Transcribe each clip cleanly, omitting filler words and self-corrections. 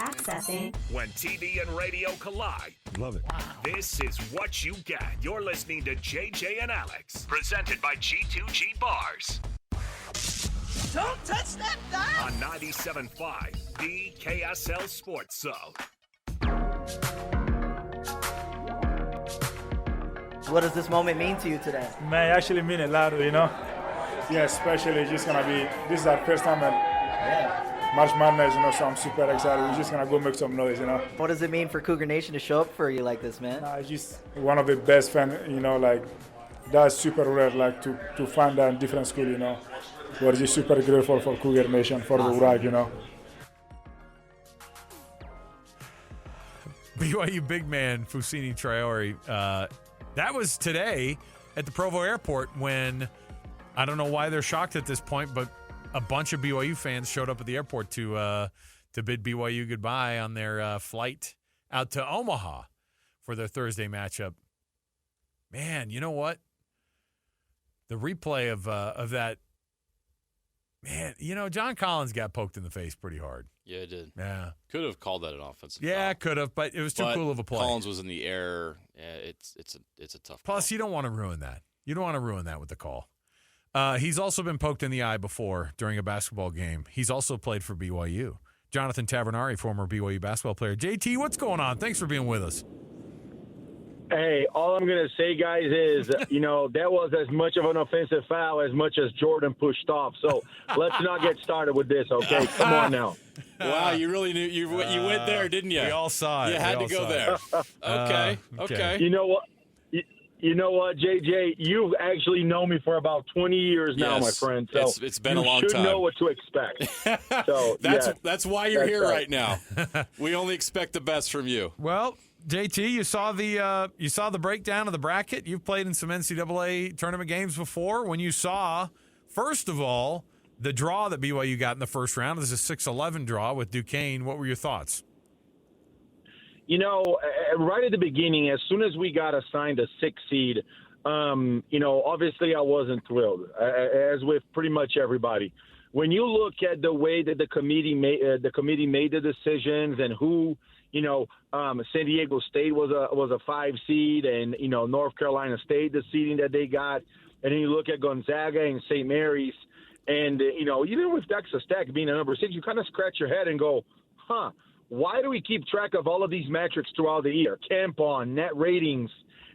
Accessing. When TV and radio collide. Love it. Wow. This is what you get. You're listening to JJ and Alex. Presented by G2G Bars. Don't touch that dial. On 97.5, the KSL Sports Zone. What does this moment mean to you today? Man, it actually mean a lot, you know. Yeah, especially it's just gonna be, this is our first time at March Madness, you know, so I'm super excited. We're just gonna go make some noise, you know. What does it mean for Cougar Nation to show up for you like this, man? It's just one of the best fans, you know, like, that's super rare, like, to find that in different school, you know. We're just super grateful for Cougar Nation, for the WRAG, you know. BYU big man Fousseyni Traore. That was today at the Provo Airport when, I don't know why they're shocked at this point, but a bunch of BYU fans showed up at the airport to bid BYU goodbye on their flight out to Omaha for their Thursday matchup. Man, you know what? The replay of that, man, you know, John Collins got poked in the face pretty hard. Yeah, it did. Yeah. Could have called that an offensive foul. Yeah, could have, but it was too cool of a play. Collins was in the air. Yeah, it's a tough Plus, call. you don't want to ruin that. You don't want to ruin that with the call. He's also been poked in the eye before during a basketball game. He's also played for BYU. Jonathan Tavernari, former BYU basketball player. JT, what's going on? Thanks for being with us. Hey, all I'm going to say, guys, is, you know, that was as much of an offensive foul as much as Jordan pushed off. So let's not get started with this, okay? Come on now. Wow, you really knew. You went there, didn't you? We all saw it. You had to go there. Okay. You know what? You know what, JJ? You've actually known me for about 20 years now, my friend. So it's been a long time. You should know what to expect. So that's why you're here right now. We only expect the best from you. Well, JT, you saw the breakdown of the bracket. You've played in some NCAA tournament games before. When you saw, first of all, the draw that BYU got in the first round, this is a 6-11 draw with Duquesne. What were your thoughts? You know, right at the beginning, as soon as we got assigned a 6 seed, you know, obviously I wasn't thrilled, as with pretty much everybody. When you look at the way that the committee made the decisions and who, you know, San Diego State was a 5 seed, and you know North Carolina State, the seeding that they got, and then you look at Gonzaga and St. Mary's, and you know, even with Texas Tech being a number 6, you kind of scratch your head and go, huh. Why do we keep track of all of these metrics throughout the year? Camp on, net ratings,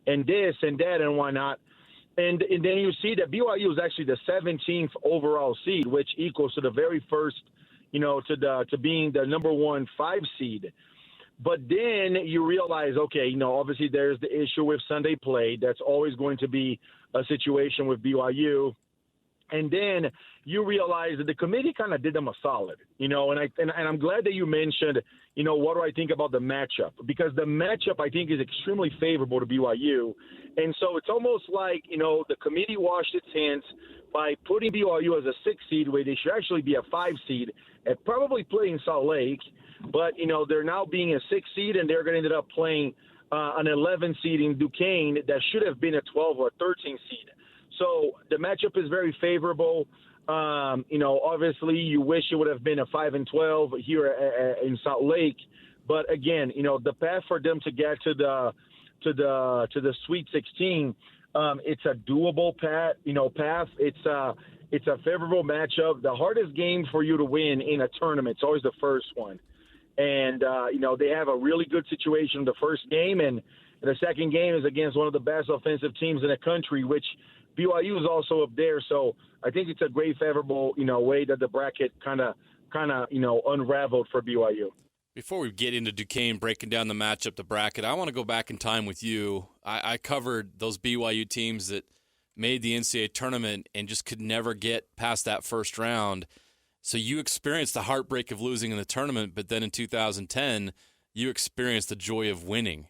and this and that and why not? And then you see that BYU is actually the 17th overall seed, which equals to the very first, you know, to being the number 1 5 seed. But then you realize, okay, you know, obviously there's the issue with Sunday play. That's always going to be a situation with BYU. And then you realize that the committee kind of did them a solid, you know, and I'm glad that you mentioned, you know, what do I think about the matchup? Because the matchup, I think, is extremely favorable to BYU. And so it's almost like, you know, the committee washed its hands by putting BYU as a 6 seed, where they should actually be a 5 seed and probably play in Salt Lake. But, you know, they're now being a 6 seed, and they're going to end up playing an 11 seed in Duquesne that should have been a 12 or a 13 seed. So the matchup is very favorable. You know, obviously you wish it would have been a 5-12 here in Salt Lake, but again, you know, the path for them to get to the Sweet 16, it's a doable path. It's a favorable matchup. The hardest game for you to win in a tournament, it's always the first one. And you know, they have a really good situation in the first game, and the second game is against one of the best offensive teams in the country, which BYU is also up there. So I think it's a great favorable, you know, way that the bracket kind of, you know, unraveled for BYU. Before we get into Duquesne, breaking down the matchup, the bracket, I want to go back in time with you. I covered those BYU teams that made the NCAA tournament and just could never get past that first round. So you experienced the heartbreak of losing in the tournament, but then in 2010, you experienced the joy of winning.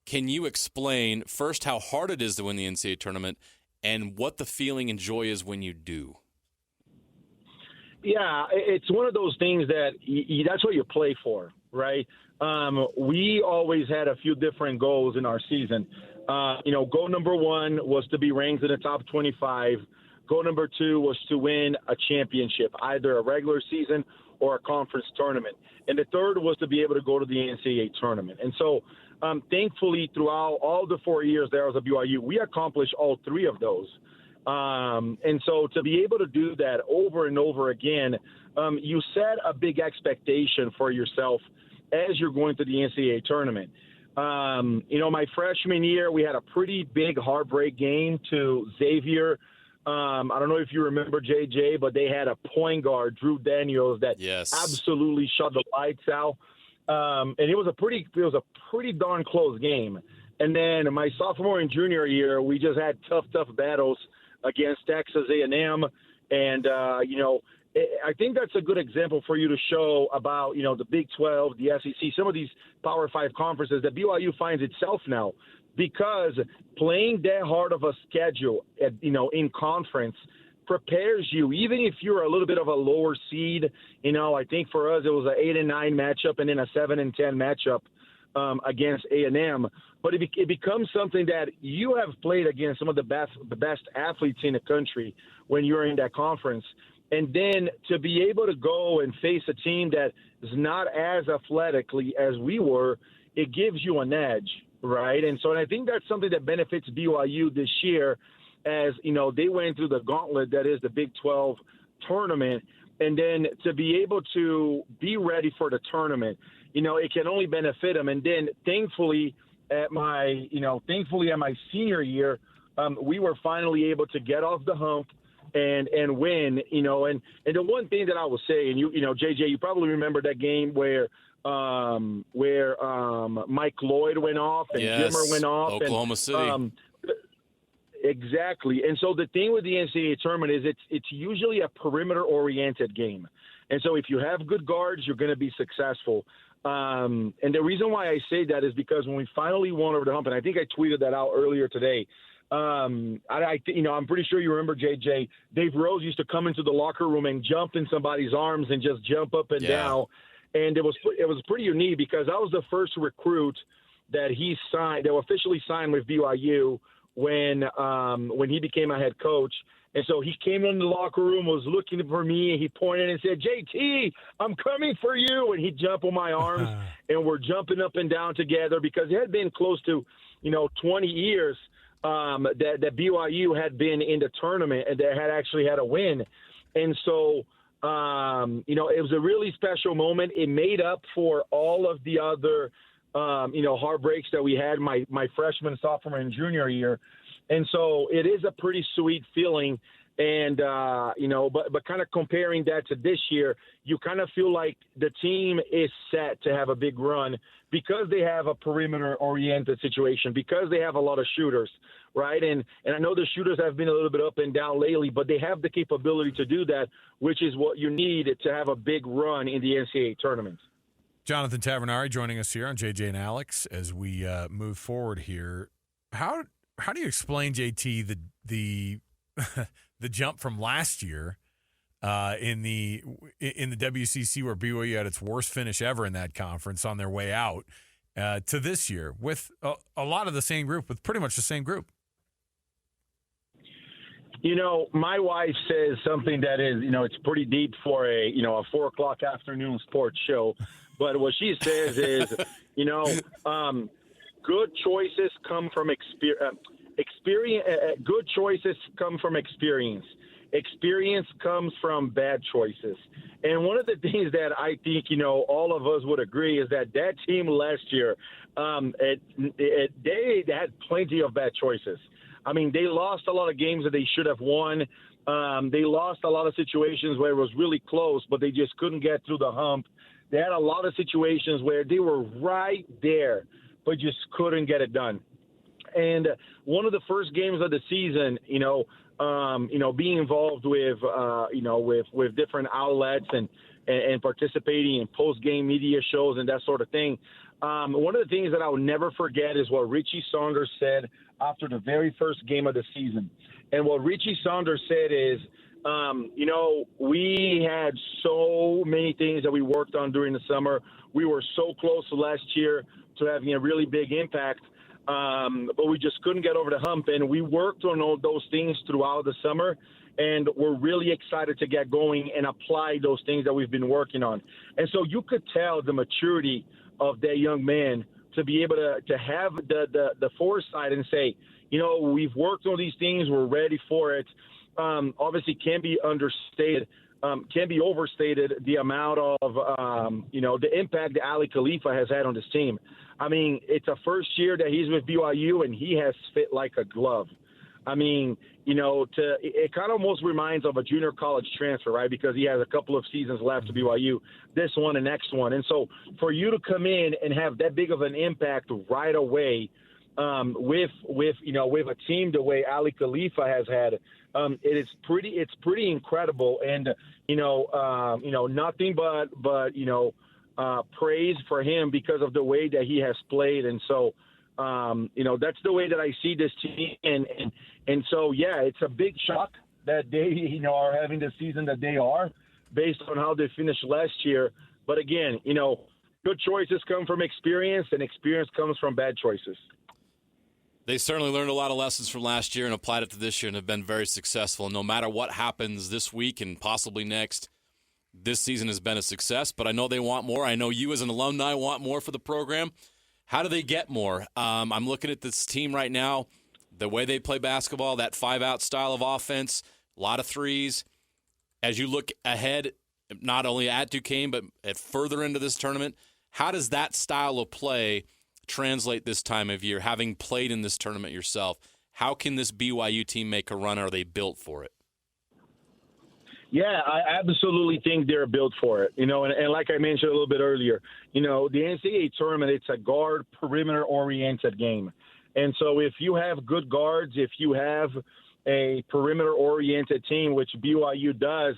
Can you explain first how hard it is to win the NCAA tournament and what the feeling and joy is when you do? Yeah, it's one of those things that that's what you play for, right? We always had a few different goals in our season. You know, goal number 1 was to be ranked in the top 25. Goal number 2 was to win a championship, either a regular season or a conference tournament. And the third was to be able to go to the NCAA tournament. And so thankfully, throughout all the 4 years there I was at BYU, we accomplished all three of those. And so to be able to do that over and over again, you set a big expectation for yourself as you're going to the NCAA tournament. My freshman year, we had a pretty big heartbreak game to Xavier. I don't know if you remember, JJ, but they had a point guard, Drew Daniels, that absolutely shut the lights out. And it was a pretty darn close game. And then my sophomore and junior year, we just had tough battles against Texas A&M. And, I think that's a good example for you to show about, the Big 12, the SEC, some of these Power 5 conferences that BYU finds itself now, because playing that hard of a schedule, in conference prepares you, even if you're a little bit of a lower seed. I think for us it was an 8 and 9 matchup and then a 7 and 10 matchup against A&M. But it becomes something that you have played against some of the best athletes in the country when you're in that conference. And then to be able to go and face a team that is not as athletically as we were, it gives you an edge, right? And I think that's something that benefits BYU this year, as, they went through the gauntlet that is the Big 12 tournament. And then to be able to be ready for the tournament, it can only benefit them. And then thankfully at my senior year, we were finally able to get off the hump and win, and the one thing that I will say, and JJ, you probably remember that game where Mike Lloyd went off and Jimmer went off. Oklahoma City. Exactly. And so the thing with the NCAA tournament is it's usually a perimeter-oriented game. And so if you have good guards, you're going to be successful. And the reason why I say that is because when we finally won over the hump, and I think I tweeted that out earlier today, I'm pretty sure you remember, JJ, Dave Rose used to come into the locker room and jump in somebody's arms and just jump up and down. And it was pretty unique because I was the first recruit that he signed, that officially signed with BYU when he became a head coach. And so he came in the locker room, was looking for me, and he pointed and said, "JT, I'm coming for you." And he jumped on my arms, and we're jumping up and down together because it had been close to, 20 years that BYU had been in the tournament and that had actually had a win. And so, it was a really special moment. It made up for all of the other, heartbreaks that we had my freshman, sophomore, and junior year. And so it is a pretty sweet feeling. And, but kind of comparing that to this year, you kind of feel like the team is set to have a big run because they have a perimeter-oriented situation, because they have a lot of shooters, right? And I know the shooters have been a little bit up and down lately, but they have the capability to do that, which is what you need to have a big run in the NCAA tournament. Jonathan Tavernari joining us here on JJ and Alex as we move forward here. How do you explain, JT, the the jump from last year in the WCC, where BYU had its worst finish ever in that conference on their way out, to this year with a lot of the same group, with pretty much the same group? My wife says something that is, it's pretty deep for a 4:00 afternoon sports show. But what she says is, good choices come from experience. Good choices come from experience. Experience comes from bad choices. And one of the things that I think, all of us would agree is that team last year, they had plenty of bad choices. I mean, they lost a lot of games that they should have won. They lost a lot of situations where it was really close, but they just couldn't get through the hump. They had a lot of situations where they were right there, but just couldn't get it done. And one of the first games of the season, being involved with, with different outlets and participating in post-game media shows and that sort of thing. One of the things that I will never forget is what Richie Saunders said after the very first game of the season. And what Richie Saunders said is, we had so many things that we worked on during the summer. We were so close last year to having a really big impact, but we just couldn't get over the hump. And we worked on all those things throughout the summer. and we're really excited to get going and apply those things that we've been working on. And so you could tell the maturity of that young man to be able to have the foresight and say, we've worked on these things, we're ready for it. Obviously can't be understated, can't be overstated the amount of, the impact that Ali Khalifa has had on this team. I mean, it's a first year that he's with BYU, and he has fit like a glove. I mean, it kind of almost reminds of a junior college transfer, right? Because he has a couple of seasons left to BYU, this one and next one. And so for you to come in and have that big of an impact right away with a team the way Ali Khalifa has had, it's pretty incredible. And, nothing but praise for him because of the way that he has played. And so, that's the way that I see this team. And so, yeah, it's a big shock that they, are having the season that they are based on how they finished last year. But again, good choices come from experience, and experience comes from bad choices. They certainly learned a lot of lessons from last year and applied it to this year and have been very successful. No matter what happens this week and possibly next, this season has been a success, but I know they want more. I know you as an alumni want more for the program. How do they get more? I'm looking at this team right now, the way they play basketball, that 5-out style of offense, a lot of threes. As you look ahead, not only at Duquesne, but at further into this tournament, how does that style of play translate this time of year, having played in this tournament yourself? How can this BYU team make a run? Are they built for it? Yeah, I absolutely think they're built for it. And like I mentioned a little bit earlier, the NCAA tournament, it's a guard perimeter-oriented game. And so if you have good guards, if you have a perimeter-oriented team, which BYU does,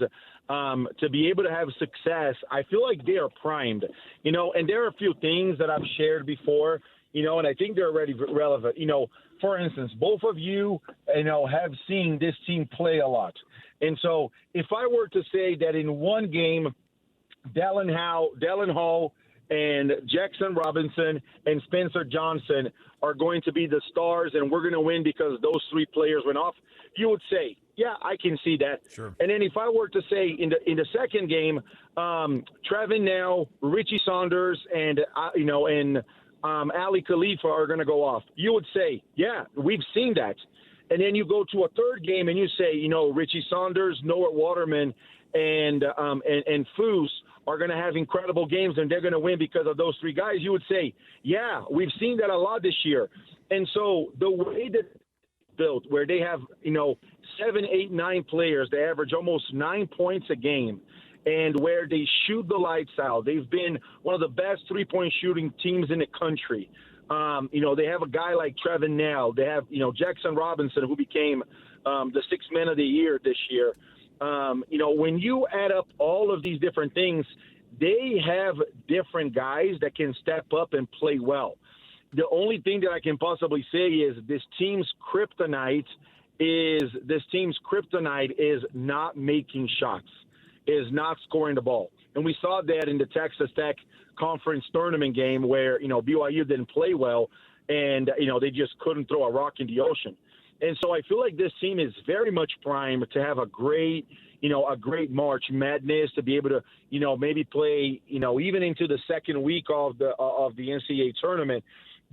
to be able to have success, I feel like they are primed. And there are a few things that I've shared before, and I think they're already relevant. For instance, both of you, have seen this team play a lot. And so if I were to say that in one game, Dallin Hall and Jackson Robinson and Spencer Johnson are going to be the stars and we're going to win because those three players went off, you would say, yeah, I can see that. Sure. And then if I were to say in the second game, Trevin Now, Richie Saunders, and Ali Khalifa are going to go off, you would say, yeah, we've seen that. And then you go to a third game and you say, Richie Saunders, Noah Waterman, and Foose are going to have incredible games and they're going to win because of those three guys. You would say, yeah, we've seen that a lot this year. And so the way that it's built, where they have, 7, 8, 9 players, they average almost 9 points a game, and where they shoot the lights out. They've been one of the best three-point shooting teams in the country. They have a guy like Trevin Now. They have, Jackson Robinson, who became the Sixth Man of the Year this year. When you add up all of these different things, they have different guys that can step up and play well. The only thing that I can possibly say is this team's kryptonite is not making shots, is not scoring the ball. And we saw that in the Texas Tech conference tournament game where, BYU didn't play well and, they just couldn't throw a rock in the ocean. And so I feel like this team is very much primed to have a great March Madness, to be able to, maybe play, even into the second week of the NCAA tournament.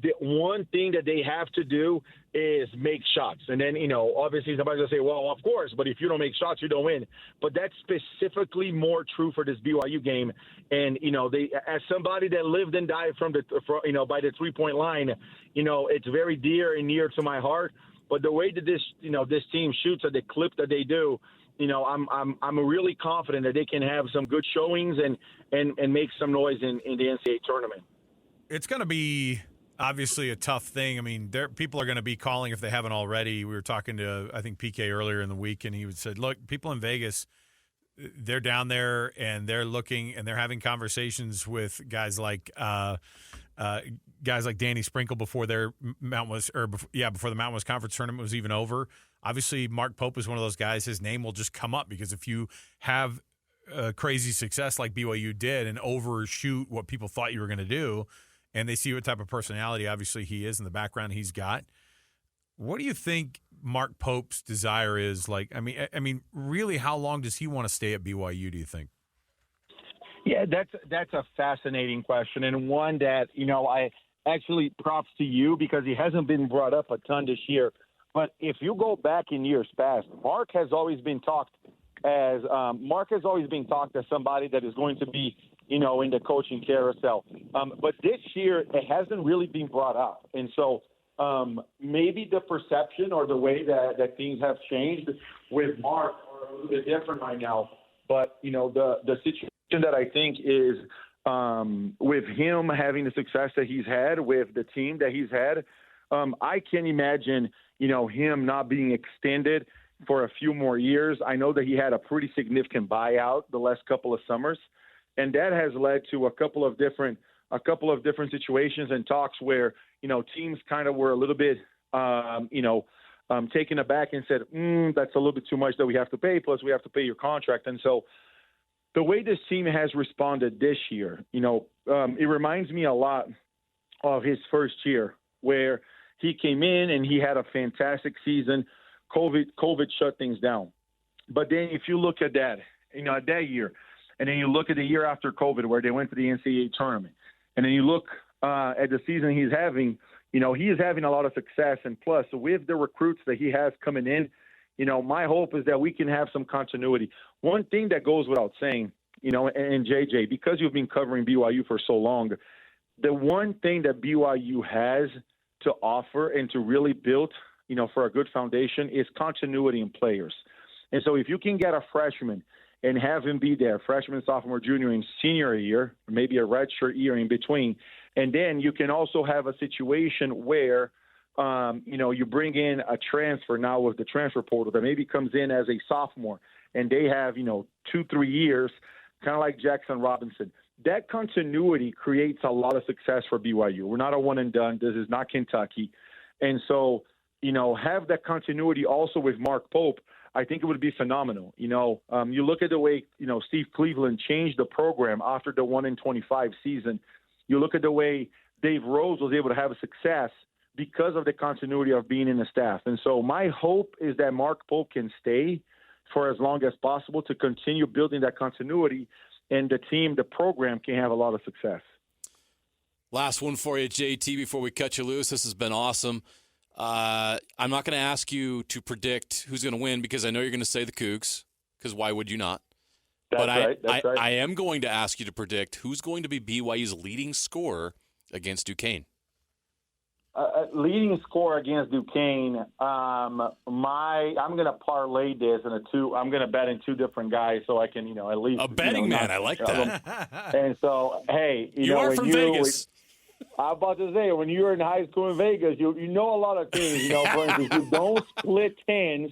The one thing that they have to do is make shots. And then, obviously somebody's going to say, well, of course, but if you don't make shots, you don't win. But that's specifically more true for this BYU game. And, they, as somebody that lived and died by the 3-point line, it's very dear and near to my heart. But the way that this team shoots at the clip that they do, I'm really confident that they can have some good showings and make some noise in the NCAA tournament. It's going to be obviously a tough thing. I mean, people are going to be calling if they haven't already. We were talking to, I think, PK earlier in the week, and he said, look, people in Vegas, they're down there and they're looking and they're having conversations with guys like Danny Sprinkle before their before the Mountain West Conference tournament was even over. Obviously, Mark Pope is one of those guys. His name will just come up because if you have crazy success like BYU did and overshoot what people thought you were going to do, and they see what type of personality obviously he is and the background he's got, What do you think Mark Pope's desire is? Like, I mean, really, how long does he want to stay at BYU, do you think? Yeah, that's a fascinating question, and one that, I actually props to you because he hasn't been brought up a ton this year. But if you go back in years past, Mark has always been talked as somebody that is going to be, in the coaching carousel. But this year, it hasn't really been brought up. And so maybe the perception or the way that things have changed with Mark are a little bit different right now. But, the situation that I think is with him having the success that he's had, with the team that he's had, I can imagine, him not being extended for a few more years. I know that he had a pretty significant buyout the last couple of summers, and that has led to a couple of different situations and talks where, teams kind of were a little bit, taken aback and said, that's a little bit too much that we have to pay, plus we have to pay your contract. And so the way this team has responded this year, it reminds me a lot of his first year where he came in and he had a fantastic season. COVID shut things down. But then if you look at that, that year, and then you look at the year after COVID where they went to the NCAA tournament, and then you look at the season he's having, he is having a lot of success. And plus, with the recruits that he has coming in, my hope is that we can have some continuity. One thing that goes without saying, and JJ, because you've been covering BYU for so long, the one thing that BYU has to offer and to really build, for a good foundation is continuity in players. And so if you can get a freshman and have him be there, freshman, sophomore, junior, and senior year, maybe a redshirt year in between, and then you can also have a situation where you bring in a transfer now with the transfer portal that maybe comes in as a sophomore, and they have, 2-3 years, kind of like Jackson Robinson. That continuity creates a lot of success for BYU. We're not a one and done. This is not Kentucky. And so, have that continuity also with Mark Pope. I think it would be phenomenal. You look at the way, Steve Cleveland changed the program after the 1-25 season. You look at the way Dave Rose was able to have a success because of the continuity of being in the staff. And so my hope is that Mark Pope can stay for as long as possible to continue building that continuity, and the program can have a lot of success. Last one for you, JT, before we cut you loose. This has been awesome. I'm not going to ask you to predict who's going to win because I know you're going to say the Cougs, because why would you not? That's right. I am going to ask you to predict who's going to be BYU's leading scorer against Duquesne. Leading scorer against Duquesne. I'm going to parlay this in I'm going to bet in two different guys so I can, at least a betting man. I like that. And so, hey, you are from Vegas. I'm about to say, when you were in high school in Vegas, you know a lot of things. For instance, you don't split tens,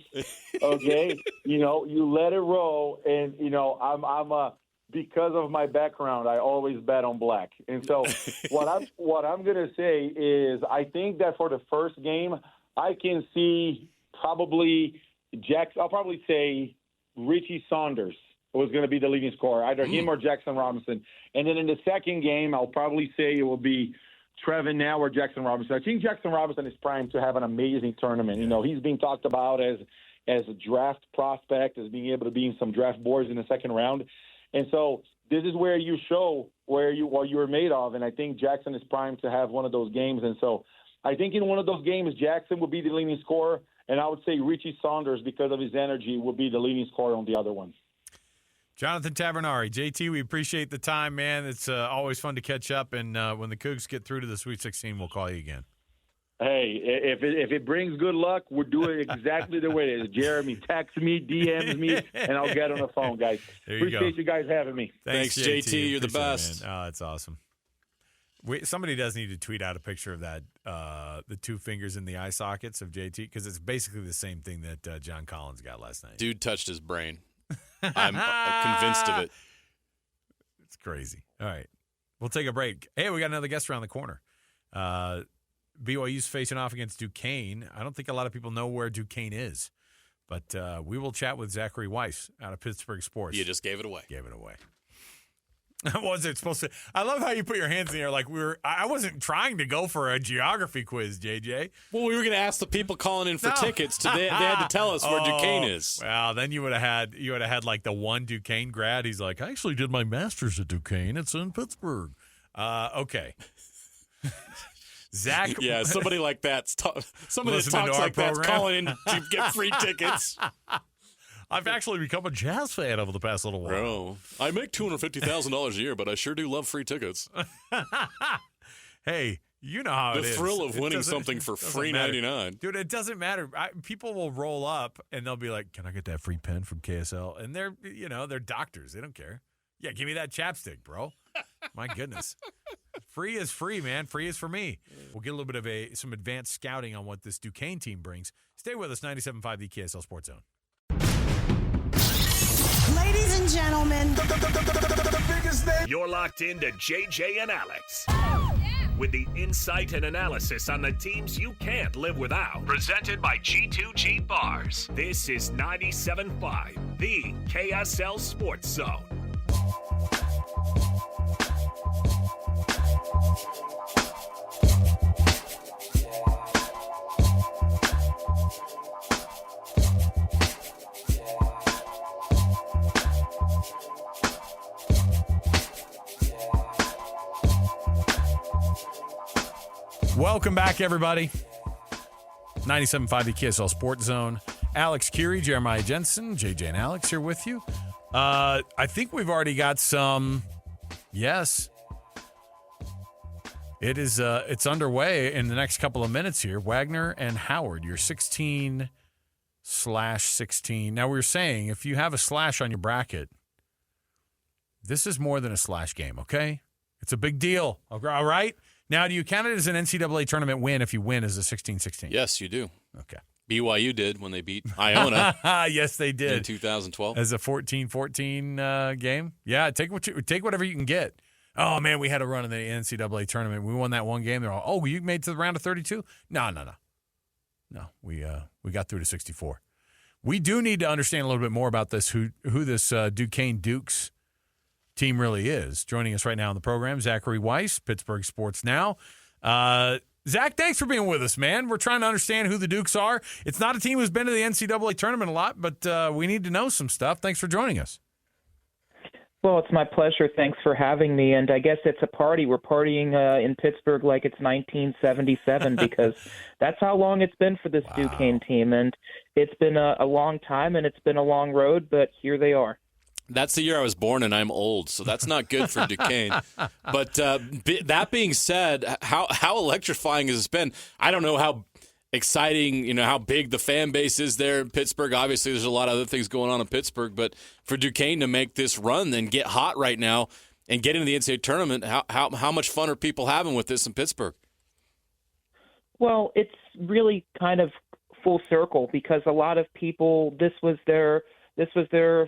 okay? You let it roll, and I'm because of my background, I always bet on black. And so, what I'm going to say is, I think that for the first game, I can see probably I'll probably say Richie Saunders was going to be the leading scorer, either him or Jackson Robinson. And then in the second game, I'll probably say it will be Trevin now or Jackson Robinson. I think Jackson Robinson is primed to have an amazing tournament. He's being talked about as a draft prospect, as being able to be in some draft boards in the second round. And so this is where you show what you were made of. And I think Jackson is primed to have one of those games. And so I think in one of those games, Jackson will be the leading scorer. And I would say Richie Saunders, because of his energy, will be the leading scorer on the other one. Jonathan Tavernari, JT, we appreciate the time, man. It's always fun to catch up, and when the Cougs get through to the Sweet 16, we'll call you again. Hey, if it brings good luck, we'll do it exactly the way it is. Jeremy, text me, DMs me, and I'll get on the phone, guys. Appreciate you guys having me. Thanks JT. You're the best. Oh, that's awesome. Somebody does need to tweet out a picture of that, the two fingers in the eye sockets of JT, because it's basically the same thing that John Collins got last night. Dude touched his brain. I'm convinced of it. It's crazy. All right. We'll take a break. Hey, we got another guest around the corner. BYU's facing off against Duquesne. I don't think a lot of people know where Duquesne is, but we will chat with Zachary Weiss out of Pittsburgh Sports. You just gave it away. Gave it away. Was it supposed to? I love how you put your hands in the air like I wasn't trying to go for a geography quiz, JJ. Well, we were going to ask the people calling in for tickets. They had to tell us where Duquesne is. Well, then you would have had like the one Duquesne grad. He's like, I actually did my master's at Duquesne. It's in Pittsburgh. Okay. Zach. Yeah, somebody like that. Somebody that talks like that's calling in to get free tickets. I've actually become a Jazz fan over the past little while. Bro, I make $250,000 a year, but I sure do love free tickets. Hey, you know how it is. The thrill of winning something for free $99. Dude, it doesn't matter. People will roll up and they'll be like, can I get that free pen from KSL? And they're doctors. They don't care. Yeah, give me that chapstick, bro. My goodness. Free is free, man. Free is for me. We'll get a little bit of some advanced scouting on what this Duquesne team brings. Stay with us, 97.5 the KSL Sports Zone. Ladies and gentlemen, You're locked into JJ and Alex. With the insight and analysis on the teams you can't live without. Presented by G2G Bars. This is 97.5, the KSL Sports Zone. Welcome back, everybody. 97.5 the KSL Sports Zone. Alex Curie, Jeremiah Jensen, JJ and Alex here with you. I think we've already got some. Yes. It is. It's underway in the next couple of minutes here. Wagner and Howard, your 16/16. Now, we were saying if you have a slash on your bracket, this is more than a slash game, okay? It's a big deal. All right? Now, do you count it as an NCAA tournament win if you win as a 16/16? Yes, you do. Okay. BYU did when they beat Iona. Yes, they did. In 2012. As a 14-14 game. Yeah, take whatever you can get. Oh, man, we had a run in the NCAA tournament. We won that one game. They're all, you made to the round of 32? No. No, we got through to 64. We do need to understand a little bit more about this, who this Duquesne Dukes team really is. Joining us right now on the program, Zachary Weiss, Pittsburgh Sports Now. Zach, thanks for being with us, man. We're trying to understand who the Dukes are. It's not a team who's been to the NCAA tournament a lot, but we need to know some stuff. Thanks for joining us. Well, it's my pleasure. Thanks for having me. And I guess it's a party. We're partying in Pittsburgh like it's 1977 because that's how long it's been for this Duquesne team. And it's been a long time, and it's been a long road, but here they are. That's the year I was born, and I'm old, so that's not good for Duquesne. But that being said, how electrifying has this been? I don't know how exciting, how big the fan base is there in Pittsburgh. Obviously, there's a lot of other things going on in Pittsburgh, but for Duquesne to make this run and get hot right now and get into the NCAA tournament, how much fun are people having with this in Pittsburgh? Well, it's really kind of full circle because a lot of people, this was their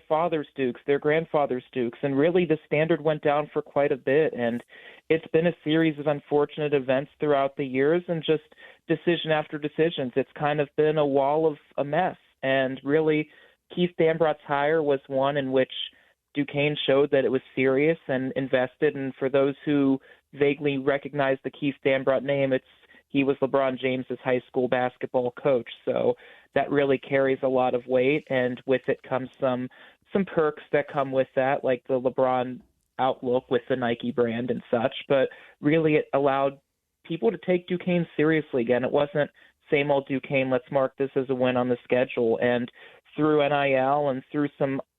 father's Dukes, their grandfather's Dukes, and really the standard went down for quite a bit. And it's been a series of unfortunate events throughout the years and just decision after decisions. It's kind of been a wall of a mess. And really, Keith Dambrot's hire was one in which Duquesne showed that it was serious and invested. And for those who vaguely recognize the Keith Dambrot name, he was LeBron James's high school basketball coach. So that really carries a lot of weight, and with it comes some perks that come with that, like the LeBron outlook with the Nike brand and such. But really, it allowed people to take Duquesne seriously again. It wasn't same old Duquesne, let's mark this as a win on the schedule. And through NIL and through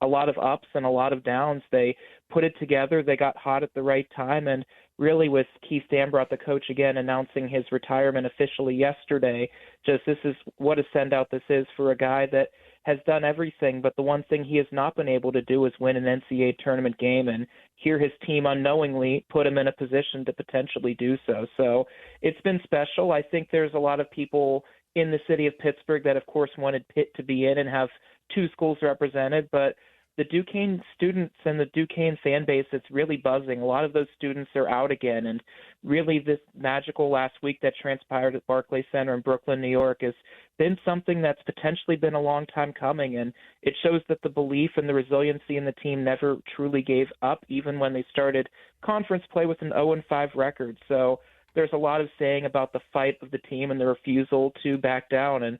a lot of ups and a lot of downs, they put it together. They got hot at the right time, and really with Keith Dambrot, the coach, again announcing his retirement officially yesterday, this is what a send-out this is for a guy that has done everything, but the one thing he has not been able to do is win an NCAA tournament game, and here his team unknowingly put him in a position to potentially do so. So it's been special. I think there's a lot of people in the city of Pittsburgh that, of course, wanted Pitt to be in and have two schools represented, but the Duquesne students and the Duquesne fan base, it's really buzzing. A lot of those students are out again, and really this magical last week that transpired at Barclays Center in Brooklyn, New York, has been something that's potentially been a long time coming, and it shows that the belief and the resiliency in the team never truly gave up, even when they started conference play with an 0-5 record. So there's a lot of saying about the fight of the team and the refusal to back down, and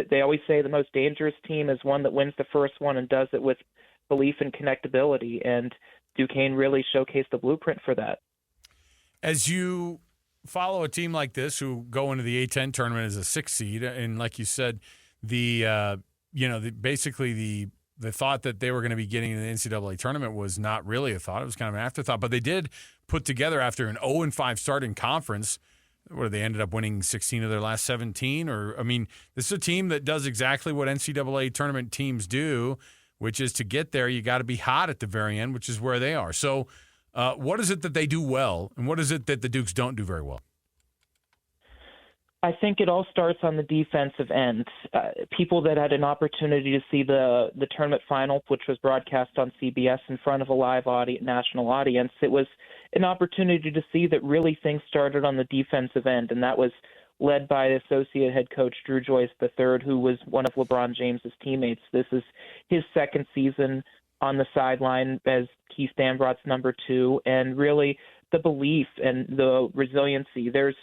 they always say the most dangerous team is one that wins the first one and does it with belief and connectability, and Duquesne really showcased the blueprint for that. As you follow a team like this who go into the A10 tournament as a 6 seed, and like you said, basically the thought that they were going to be getting in the NCAA tournament was not really a thought. It was kind of an afterthought, but they did put together after an 0-5 start in conference, where they ended up winning 16 of their last 17. This is a team that does exactly what NCAA tournament teams do, which is to get there, you got to be hot at the very end, which is where they are. So what is it that they do well, and what is it that the Dukes don't do very well? I think it all starts on the defensive end. People that had an opportunity to see the tournament final, which was broadcast on CBS in front of a live national audience, it was an opportunity to see that really things started on the defensive end, and that was led by associate head coach Drew Joyce III, who was one of LeBron James's teammates. This is his second season on the sideline as Keith Dambrot's number 2, and really the belief and the resiliency. There's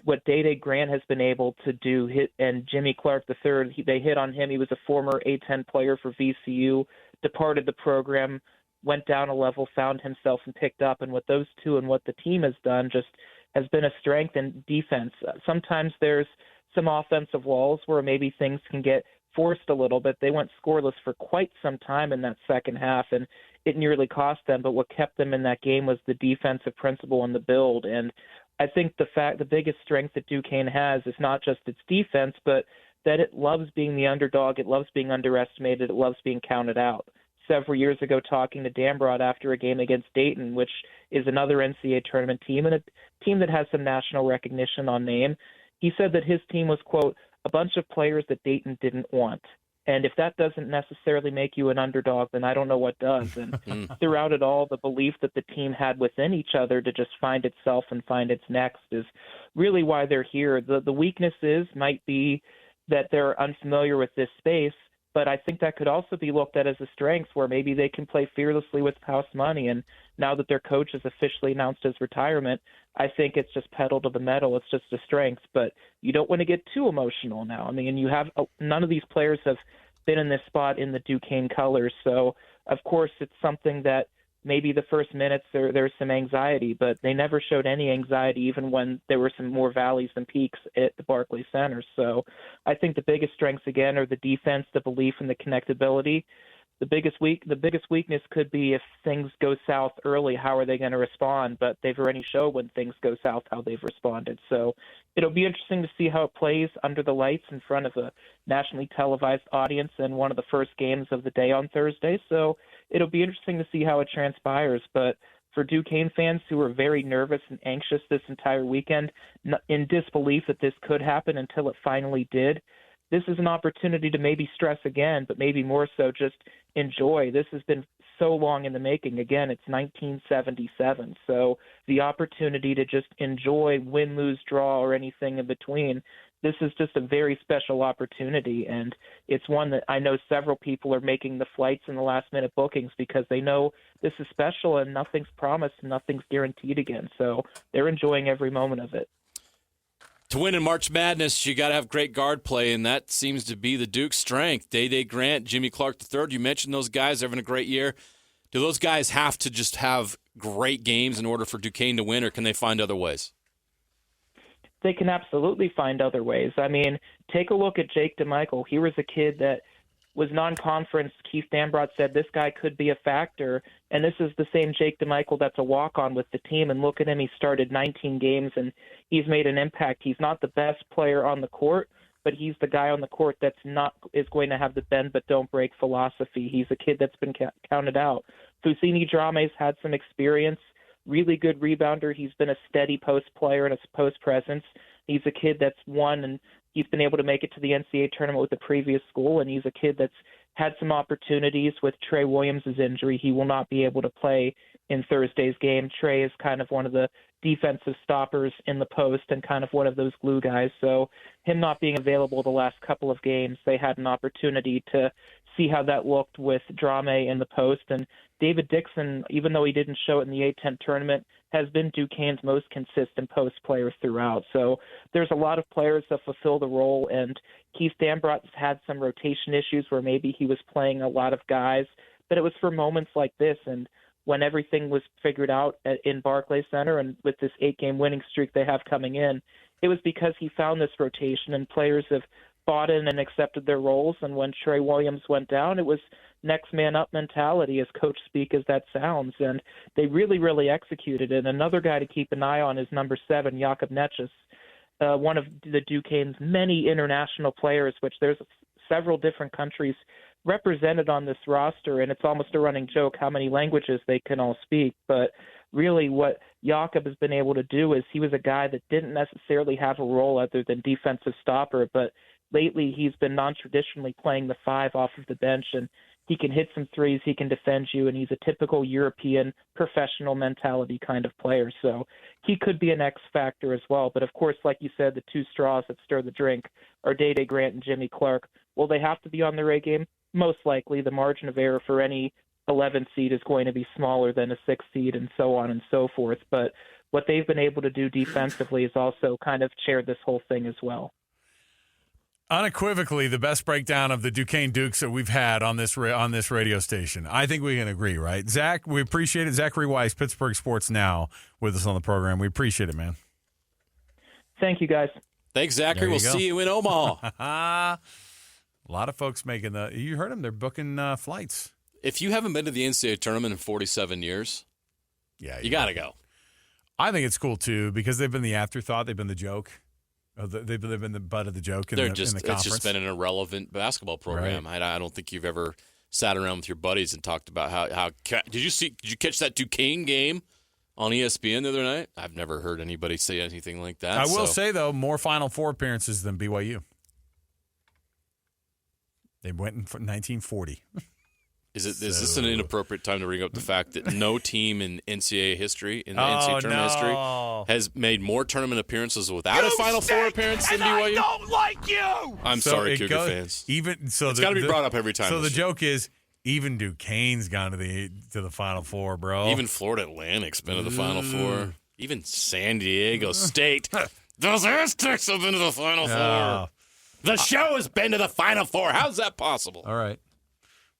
what Day-Day Grant has been able to do, and Jimmy Clark III, they hit on him. He was a former A10 player for VCU, departed the program, went down a level, found himself, and picked up. And what those two and what the team has done just has been a strength in defense. Sometimes there's some offensive walls where maybe things can get forced a little bit. They went scoreless for quite some time in that second half, and it nearly cost them. But what kept them in that game was the defensive principle and the build. And I think the biggest strength that Duquesne has is not just its defense, but that it loves being the underdog, it loves being underestimated, it loves being counted out. Several years ago, talking to Dambrot after a game against Dayton, which is another NCAA tournament team and a team that has some national recognition on name, he said that his team was, quote, a bunch of players that Dayton didn't want. And if that doesn't necessarily make you an underdog, then I don't know what does. And throughout it all, the belief that the team had within each other to just find itself and find its next is really why they're here. The weaknesses might be that they're unfamiliar with this space, but I think that could also be looked at as a strength where maybe they can play fearlessly with house money. And now that their coach has officially announced his retirement, I think it's just pedal to the metal. It's just a strength, but you don't want to get too emotional now. I mean, none of these players have been in this spot in the Duquesne colors. So, of course, it's something that maybe the first minutes there's some anxiety, but they never showed any anxiety even when there were some more valleys than peaks at the Barclays Center. So I think the biggest strengths, again, are the defense, the belief, and the connectability. The biggest weakness could be if things go south early, how are they going to respond? But they've already showed when things go south how they've responded. So it'll be interesting to see how it plays under the lights in front of a nationally televised audience in one of the first games of the day on Thursday. So it'll be interesting to see how it transpires. But for Duquesne fans who were very nervous and anxious this entire weekend, in disbelief that this could happen until it finally did, this is an opportunity to maybe stress again, but maybe more so just enjoy. This has been so long in the making. Again, it's 1977. So the opportunity to just enjoy, win, lose, draw, or anything in between, this is just a very special opportunity. And it's one that I know several people are making the flights and the last-minute bookings because they know this is special and nothing's promised and nothing's guaranteed again. So they're enjoying every moment of it. To win in March Madness, you got to have great guard play, and that seems to be the Duke's strength. Day-Day Grant, Jimmy Clark III, you mentioned those guys having a great year. Do those guys have to just have great games in order for Duquesne to win, or can they find other ways? They can absolutely find other ways. I mean, take a look at Jake DeMichael. He was a kid that was non-conference. Keith Dambrot said this guy could be a factor, and this is the same Jake DeMichael that's a walk-on with the team. And look at him, he started 19 games, and he's made an impact. He's not the best player on the court, but he's the guy on the court is going to have the bend but don't break philosophy. He's a kid that's been counted out. Fusini Drame's had some experience, really good rebounder. He's been a steady post player and a post presence. He's a kid that's won, and he's been able to make it to the NCAA tournament with the previous school, and he's a kid that's had some opportunities with Trey Williams' injury. He will not be able to play in Thursday's game. Trey is kind of one of the defensive stoppers in the post and kind of one of those glue guys. So him not being available the last couple of games, they had an opportunity to see how that looked with Drame in the post. And David Dixon, even though he didn't show it in the A-10 tournament, has been Duquesne's most consistent post player throughout. So there's a lot of players that fulfill the role, and Keith Dambrot's had some rotation issues where maybe he was playing a lot of guys, but it was for moments like this. And when everything was figured out in Barclays Center and with this 8-game winning streak they have coming in, it was because he found this rotation and players have bought in and accepted their roles. And when Trey Williams went down, it was next man up mentality, as coach speak as that sounds. And they really, really executed it. Another guy to keep an eye on is number 7, Jakob Netjes, one of the Duquesne's many international players, which there's several different countries represented on this roster, and it's almost a running joke how many languages they can all speak. But really what Jakob has been able to do is he was a guy that didn't necessarily have a role other than defensive stopper, but lately he's been non-traditionally playing the 5 off of the bench, and he can hit some threes, he can defend you, and he's a typical European professional mentality kind of player. So he could be an X factor as well. But of course, like you said, the 2 straws that stir the drink are Day-Day Grant and Jimmy Clark. Will they have to be on their A game? Most likely. The margin of error for any 11 seed is going to be smaller than a 6 seed, and so on and so forth. But what they've been able to do defensively is also kind of chaired this whole thing as well. Unequivocally, the best breakdown of the Duquesne Dukes that we've had on this radio station. I think we can agree, right? Zach, we appreciate it. Zachary Weiss, Pittsburgh Sports Now, with us on the program. We appreciate it, man. Thank you, guys. Thanks, Zachary. We'll see you in Omaha. A lot of folks making you heard them, they're booking flights. If you haven't been to the NCAA tournament in 47 years, you got to go. I think it's cool, too, because they've been the afterthought. They've been the joke. They've been the butt of the joke in the conference. It's just been an irrelevant basketball program. Right. I don't think you've ever sat around with your buddies and talked about how did you catch that Duquesne game on ESPN the other night? I've never heard anybody say anything like that. I will say, though, more Final Four appearances than BYU. They went in 1940. Is this an inappropriate time to bring up the fact that no team in NCAA history, in the NCAA tournament history, has made more tournament appearances without a Final Four appearance than BYU? I don't like you! I'm sorry, Cougar fans. It's got to be brought up every time. So the joke is, even Duquesne's gone to the Final Four, bro. Even Florida Atlantic's been to the Final Four. Even San Diego State. Those Aztecs have been to the Final Four. The show has been to the Final Four. How's that possible? All right.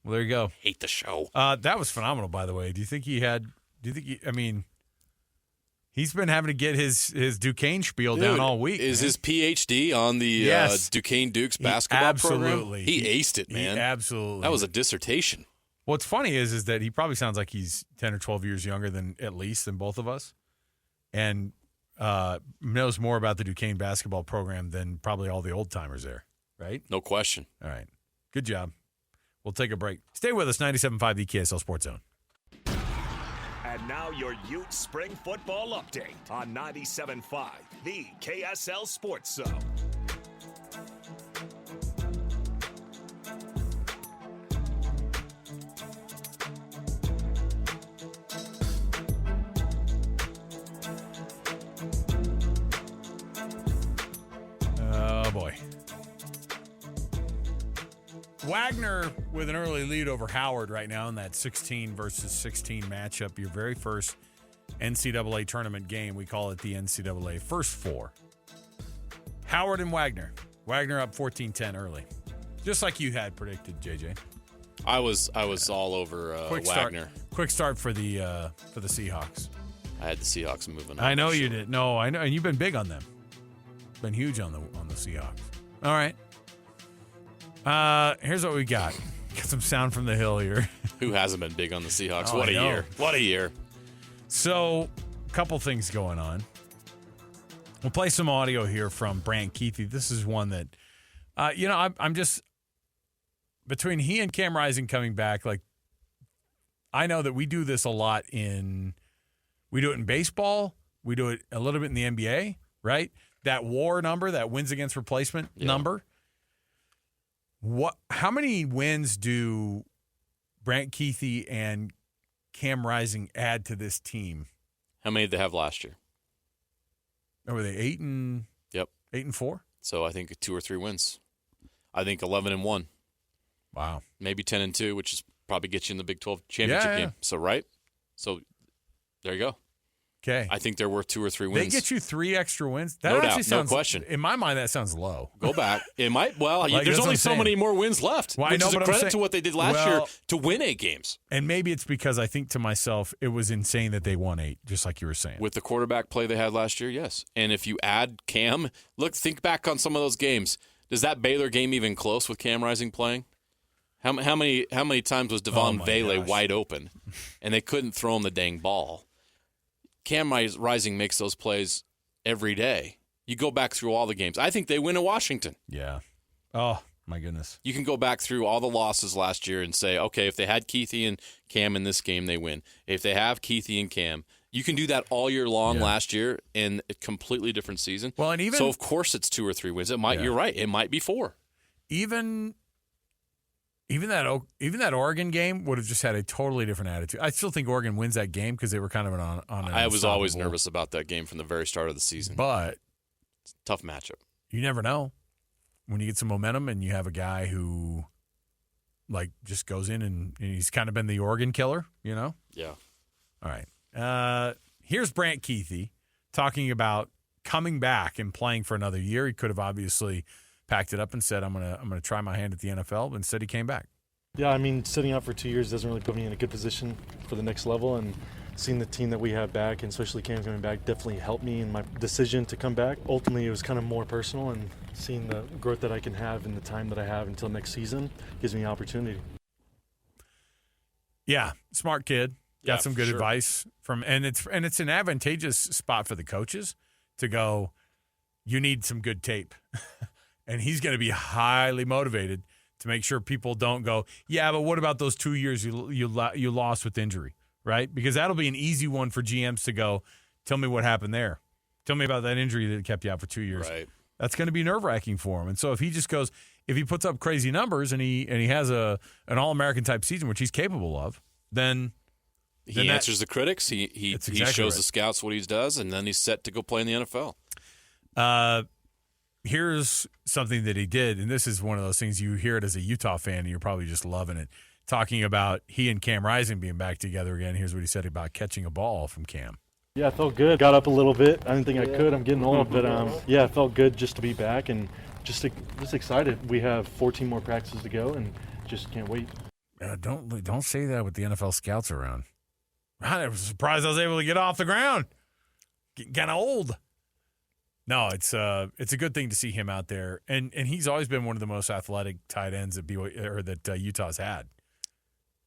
Well, there you go. Hate the show. That was phenomenal, by the way. He's been having to get his Duquesne spiel down all week. Is his PhD on the Duquesne Dukes basketball program? He aced it, man. Absolutely. That was a dissertation. What's funny is that he probably sounds like he's 10 or 12 years younger than both of us, and knows more about the Duquesne basketball program than probably all the old timers there, right? No question. All right. Good job. We'll take a break. Stay with us, 97.5 the KSL Sports Zone. And now your Ute Spring Football Update on 97.5 the KSL Sports Zone. Oh, boy. Wagner with an early lead over Howard right now in that 16 versus 16 matchup. Your very first NCAA tournament game. We call it the NCAA First Four. Howard and Wagner. Wagner up 14-10 early. Just like you had predicted, JJ. I was all over Wagner. Quick start for the Seahawks. I had the Seahawks moving on. I know you did. No, I know. And you've been big on them. Been huge on the Seahawks. All right. Here's what we got. Got some sound from the hill here. Who hasn't been big on the Seahawks? What a year. What a year. So, a couple things going on. We'll play some audio here from Brant Keithy. This is one that, I'm just, between he and Cam Rising coming back, like, I know that we do this a lot we do it in baseball. We do it a little bit in the NBA, right? That WAR number, that wins against replacement number. How many wins do Brant Kuithe and Cam Rising add to this team? How many did they have last year? Or were they 8-4? So I think 2 or 3 wins. I think 11-1. Wow. Maybe 10-2, which is probably gets you in the Big 12 championship game. So right. So there you go. Okay. I think they're worth 2 or 3 wins. They get you 3 extra wins? That no actually doubt, sounds, no question. In my mind, that sounds low. Go back. It might. Well, there's only so many more wins left, well, which I know, is a but credit to what they did last year to win 8 games. And maybe it's because I think to myself, it was insane that they won 8, just like you were saying. With the quarterback play they had last year, yes. And if you add Cam, think back on some of those games. Does that Baylor game even close with Cam Rising playing? How many times was Devon Vele wide open, and they couldn't throw him the dang ball? Cam Rising makes those plays every day. You go back through all the games. I think they win at Washington. Yeah. Oh, my goodness. You can go back through all the losses last year and say, okay, if they had Kuithe and Cam in this game, they win. If they have Kuithe and Cam, you can do that all year long last year in a completely different season. Well, and so of course it's 2 or 3 wins. It might. You're right. It might be 4. Even that Oregon game would have just had a totally different attitude. I still think Oregon wins that game because they were kind of on an I was always nervous about that game from the very start of the season. But it's a tough matchup. You never know. When you get some momentum and you have a guy who just goes in and he's kind of been the Oregon killer, you know? Yeah. All right. Here's Brant Kuithe talking about coming back and playing for another year. He could have obviously packed it up and said, I'm gonna try my hand at the NFL, but instead he came back. Yeah, I mean, sitting out for 2 years doesn't really put me in a good position for the next level, and seeing the team that we have back, and especially Cam coming back, definitely helped me in my decision to come back. Ultimately, it was kind of more personal, and seeing the growth that I can have in the time that I have until next season gives me the opportunity. Yeah, smart kid. Got some good advice and it's an advantageous spot for the coaches to go, you need some good tape. And he's going to be highly motivated to make sure people don't go, yeah, but what about those 2 years you lost with injury, right? Because that'll be an easy one for GMs to go, tell me what happened there. Tell me about that injury that kept you out for 2 years. Right. That's going to be nerve-wracking for him. And so if he just goes, if he puts up crazy numbers and he has an All-American type season, which he's capable of, then he answers the critics. He shows the scouts what he does, and then he's set to go play in the NFL. Here's something that he did, and this is one of those things you hear it as a Utah fan, and you're probably just loving it. Talking about he and Cam Rising being back together again. Here's what he said about catching a ball from Cam. Yeah, I felt good. Got up a little bit. I didn't think I could. I'm getting old, but yeah, it felt good just to be back and just excited. We have 14 more practices to go, and just can't wait. Don't say that with the NFL scouts around. I was surprised I was able to get off the ground. Getting kind of old. No, it's a good thing to see him out there, and he's always been one of the most athletic tight ends that Utah's had.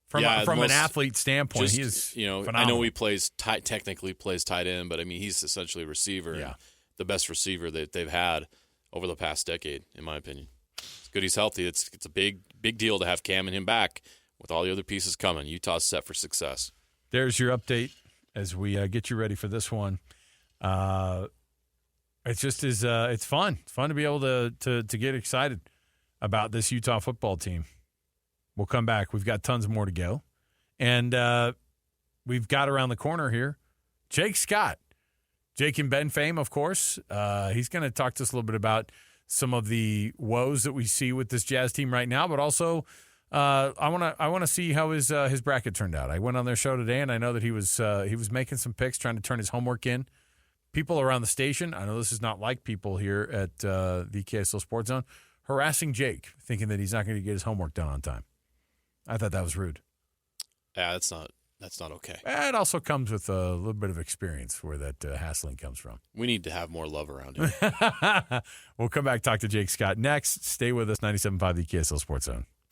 From an athlete standpoint, he is phenomenal. I know he technically plays tight end, but I mean he's essentially a receiver. Yeah. And the best receiver that they've had over the past decade, in my opinion. It's good he's healthy. It's a big deal to have Cam and him back with all the other pieces coming. Utah's set for success. There's your update as we get you ready for this one. It's just it's fun. It's fun to be able to get excited about this Utah football team. We'll come back. We've got tons more to go. And we've got around the corner here Jake Scott. Jake and Ben fame, of course. He's going to talk to us a little bit about some of the woes that we see with this Jazz team right now, but also I want to see how his bracket turned out. I went on their show today, and I know that he was making some picks, trying to turn his homework in. People around the station, I know this is not like people here at the KSL Sports Zone, harassing Jake, thinking that he's not going to get his homework done on time. I thought that was rude. Yeah, that's not okay. It also comes with a little bit of experience where that hassling comes from. We need to have more love around him. We'll come back, talk to Jake Scott next. Stay with us, 97.5 the KSL Sports Zone.